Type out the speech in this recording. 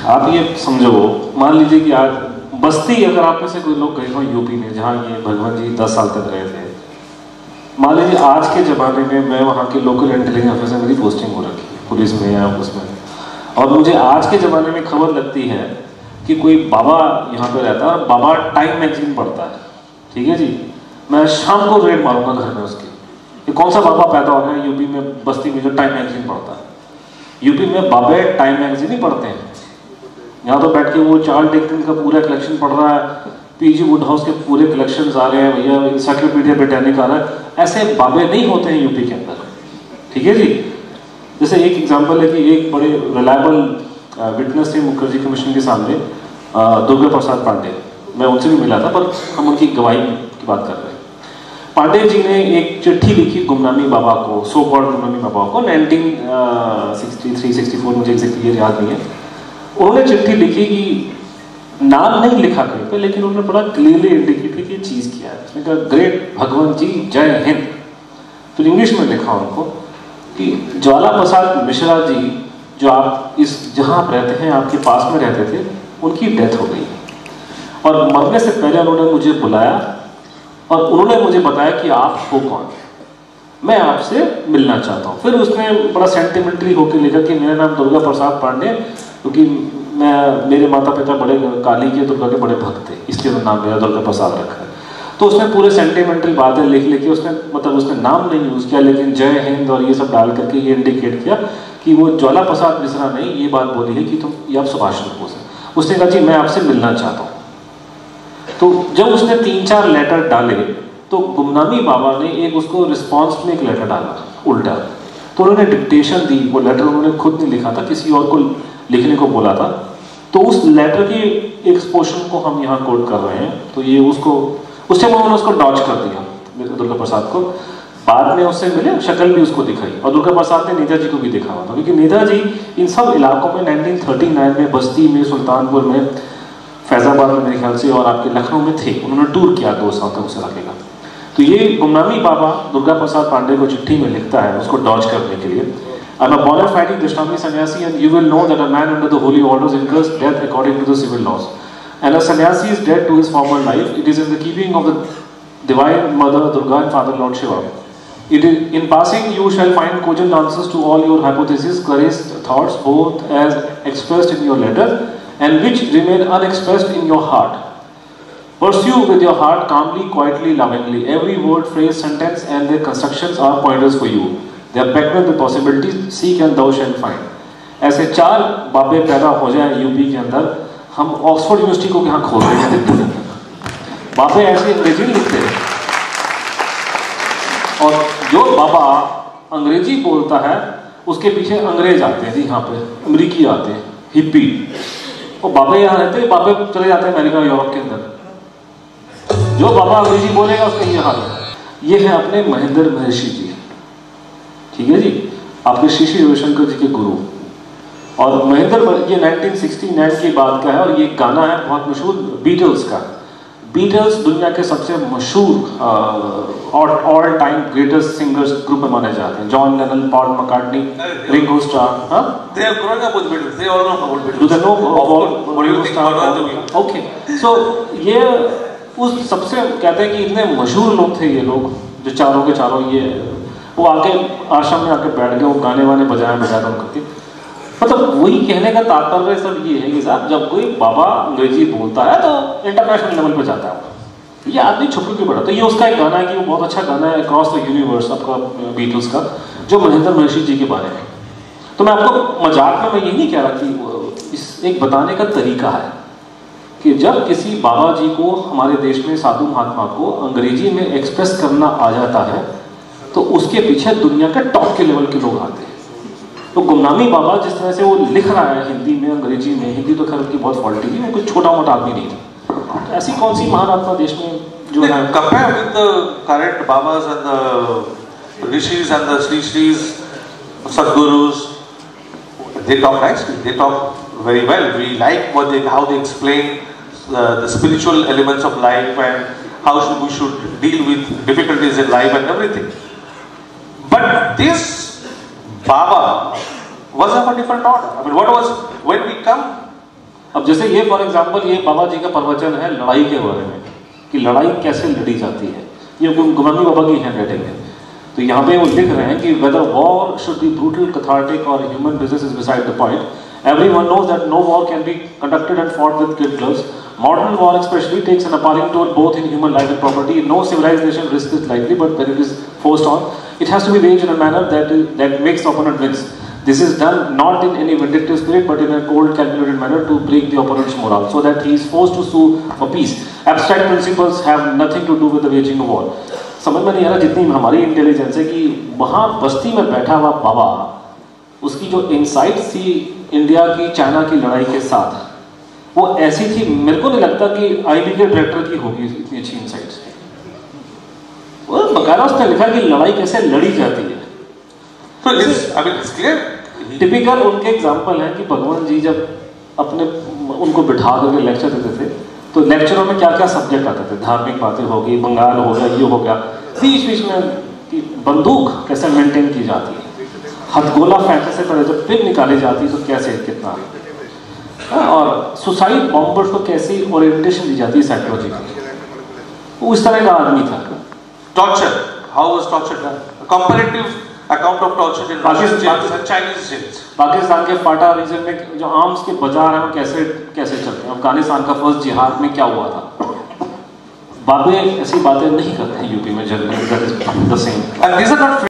आप ये समझो, मान लीजिए कि आज बस्ती, अगर आप में से कोई लोग गए हो यूपी में जहाँ ये भगवान जी 10 साल तक रहे थे, मान लीजिए आज के ज़माने में मैं वहाँ के लोकल इंटेलिजेंस ऑफिसर, मेरी पोस्टिंग हो रखी है पुलिस में या उसमें, और मुझे आज के ज़माने में खबर लगती है कि कोई बाबा यहाँ पे रहता है और बाबा टाइम मैगजीन पढ़ता है, ठीक है जी, मैं शाम को रेड मारूंगा घर में उसके, ये कौन सा बाबा पैदा हो गया यूपी में बस्ती में जो टाइम मैगजीन पढ़ता है? यूपी में बाबे टाइम मैगजीन ही पढ़ते हैं। यहाँ तो बैठ के वो चार्ल्स डिकेंस का पूरा कलेक्शन पढ़ रहा है, पीजी वुडहाउस के पूरे कलेक्शंस आ रहे हैं भैया, इंसाइक्लोपीडिया ब्रिटानिका आ रहा है, ऐसे बाबे नहीं होते हैं यूपी के अंदर, ठीक है जी। जैसे एक एग्जांपल है कि एक बड़े रिलायबल विटनेस थे मुखर्जी कमीशन के सामने, दुर्गा प्रसाद पांडे, मैं उनसे भी मिला था, पर हम उनकी गवाही की बात कर रहे हैं। पांडे जी ने एक चिट्ठी लिखी गुमनामी बाबा को, सो कॉल्ड गुमनामी बाबा को, 1963-64, मुझे एग्जैक्ट क्लियर याद नहीं है। उन्होंने चिट्ठी लिखी कि नाम नहीं लिखा कहीं पे, लेकिन उन्होंने बड़ा क्लियरली इंडिकेट की ये चीज़ किया है। उसने कहा ग्रेट भगवंत जी जय हिंद। फिर इंग्लिश में लिखा उनको कि ज्वाला प्रसाद मिश्रा जी जो आप इस जहाँ आप रहते हैं, आपके पास में रहते थे, उनकी डेथ हो गई और मरने से पहले उन्होंने मुझे बुलाया और उन्होंने मुझे बताया कि आप हो कौन, मैं आपसे मिलना चाहता हूँ। फिर उसने बड़ा सेंटिमेंटली होकर लिखा कि मेरा नाम दुर्गा प्रसाद पांडे, क्योंकि मेरे माता पिता बड़े काली के दुर्गा के बड़े भक्त थे, इसलिए तो नाम मेरा दुर्गा प्रसाद रखा है। तो उसने पूरे सेंटिमेंटल बातें लिख लिखी, उसने मतलब उसने नाम नहीं यूज़ किया, लेकिन जय हिंद और ये सब डाल करके ये इंडिकेट किया कि वो ज्वाला प्रसाद मिश्रा नहीं ये बात बोली है कि तुम ये आप सुभाष चंद्र बोस हैं। उसने कहा जी मैं आपसे मिलना चाहता हूँ। तो जब उसने 3-4 लेटर डाले तो गुमनामी बाबा ने एक उसको रिस्पॉन्स में एक लेटर डाला उल्टा, तो उन्होंने डिक्टेशन दी। वो लेटर उन्होंने खुद नहीं लिखा था, किसी और को लिखने को बोला था। तो उस लेटर की एक पोर्शन को हम यहाँ कोट कर रहे हैं। तो ये उसको उससे उन्होंने उसको डॉच कर दिया दुर्गा प्रसाद को। बाद में उससे मिले, शक्ल भी उसको दिखाई, और दुर्गा प्रसाद ने नेताजी को भी देखा हुआ था, क्योंकि नेताजी इन सब इलाकों में 1939 में बस्ती में, सुल्तानपुर में, फैजाबाद में मेरे ख्याल से, और आपके लखनऊ में थे। उन्होंने टूर किया 2 साल तक उस इलाके का। तो ये गुमनामी बाबा दुर्गा प्रसाद पांडे को चिट्ठी में लिखता है उसको डॉच करने के लिए, I'm a bona fide Dashtami sannyasi, and you will know that a man under the holy orders incurs death according to the civil laws. And a sannyasi is dead to his former life. It is in the keeping of the Divine Mother Durga and Father Lord Shiva. It is, in passing, you shall find cogent answers to all your hypotheses, courage, thoughts, both as expressed in your letter and which remain unexpressed in your heart. Pursue with your heart calmly, quietly, lovingly. Every word, phrase, sentence, and their constructions are pointers for you. They are packed with the possibilities, seek and thou shalt find. ऐसे 4 बाबे पैदा हो जाए UP के अंदर, हम Oxford university को यहाँ खोल रहे हैं। बाबे ऐसे अंग्रेजी लिखते हैं, और जो बाबा अंग्रेजी बोलता है उसके पीछे अंग्रेज आते हैं जी, यहाँ पे अमेरिकी आते हैं, हिप्पी, और बाबे यहाँ रहते हैं, बाबे चले जाते हैं अमेरिका यूरोप के अंदर। जो बाबा अंग्रेजी बोलेगा उसका ये हाल है। ये है अपने महेंद्र महर्षि जी, ठीक है जी, आपके श्री श्री रविशंकर जी के गुरु। और महेंद्र, ये 1969 की बात का है, और ये गाना है बहुत मशहूर बीटल्स का। बीटल्स दुनिया के सबसे मशहूर all time greatest singers group में माने जाते हैं। John Lennon, Paul McCartney, Ringo star. हाँ, they are growing up with Beatles. They all know about Beatles. Do they know what do you think? Okay, so ये उस सबसे कहते हैं कि इतने मशहूर लोग थे ये लोग, जो चारों के चारों ये वो आके आश्रम में आके बैठ गए, वो गाने वाने बजाया उनके। मतलब वही कहने का तात्पर्य सब ये है कि साहब जब कोई बाबा अंग्रेजी बोलता है तो इंटरनेशनल लेवल पे जाता है। ये आदमी छुप के बढ़ा। तो ये उसका एक गाना है कि वो बहुत अच्छा गाना है, अक्रॉस द यूनिवर्स, आपका बीटल्स का, जो महेंद्र महर्षि जी के बारे में। तो मैं आपको मजाक में मैं ये नहीं कह रहा कि इस एक बताने का तरीका है कि जब किसी बाबा जी को, हमारे देश में साधु महात्मा को अंग्रेजी में एक्सप्रेस करना आ जाता है तो उसके पीछे दुनिया के टॉप के लेवल के लोग आते हैं। तो गुमनामी बाबा जिस तरह से वो लिख रहा है हिंदी में, अंग्रेजी में, हिंदी तो खैर उनकी बहुत फॉल्टी थी, वो कोई छोटा मोटा आदमी नहीं था। तो ऐसी कौन सी महान आत्मा देश में जो है, compare with the current babas and the rishis and the Shri Shris, Sadgurus, they talk nicely, they talk very well. We like how they explain the spiritual elements of life and how we should deal with difficulties in life and everything. But this Baba was of a different order. I mean, when we come अब जैसे ये for example, ये बाबा जी का प्रवचन है लड़ाई के बारे में कि लड़ाई कैसे लड़ी जाती है, ये मम्मी बाबा की हैंड राइटिंग है। तो यहाँ पे वो लिख रहे हैं कि whether war should be brutal, cathartic or human business is beside the point. Everyone knows that no war can be conducted and fought with kid gloves. Modern war especially takes an appalling toll both in human life and property. No civilized nation risks it lightly, but when it is forced on, it has to be waged in a manner that makes the opponent wins. This is done not in any vindictive spirit, but in a cold, calculated manner to break the opponent's morale, so that he is forced to sue for peace. Abstract principles have nothing to do with the waging of war. समझ में नहीं आ रहा जितनी हमारी intelligence है कि वहाँ बस्ती में बैठा हुआ बाबा, उसकी जो इंसाइट्स थी इंडिया की चाइना की लड़ाई के साथ, वो ऐसी थी, मेरे को नहीं लगता कि आईबी के डायरेक्टर की होगी इतनी अच्छी इंसाइट्स। वो बकायदा उसने लिखा कि लड़ाई कैसे लड़ी जाती है। So it's clear. टिपिकल उनके एग्जाम्पल है कि भगवान जी जब अपने उनको बिठा करके लेक्चर देते थे, तो लेक्चरों में क्या क्या सब्जेक्ट आते थे, धार्मिक बातें हो गई, बंगाल हो गया, ये हो गया, बीच बीच में बंदूक कैसे मेंटेन की जाती है, हथगोला फेंकने से पहले जब पिन निकाली जाती है तो कैसे कितना, और सुसाइड बॉम्बर्स को कैसी ओरिएंटेशन दी जाती है साइकोलॉजी की, वो इस तरह का आदमी था। Torture. How was torture done? A comparative account of torture in Russian jails and Chinese jails. Pakistan के फाटा रीजन में जो आर्म्स के बाजार हैं वो कैसे चलते हैं, अफगानिस्तान का फर्स्ट जिहाद में क्या हुआ था, बाबे ऐसी बातें नहीं करते हैं यूपी में generally, that is the same. And these are not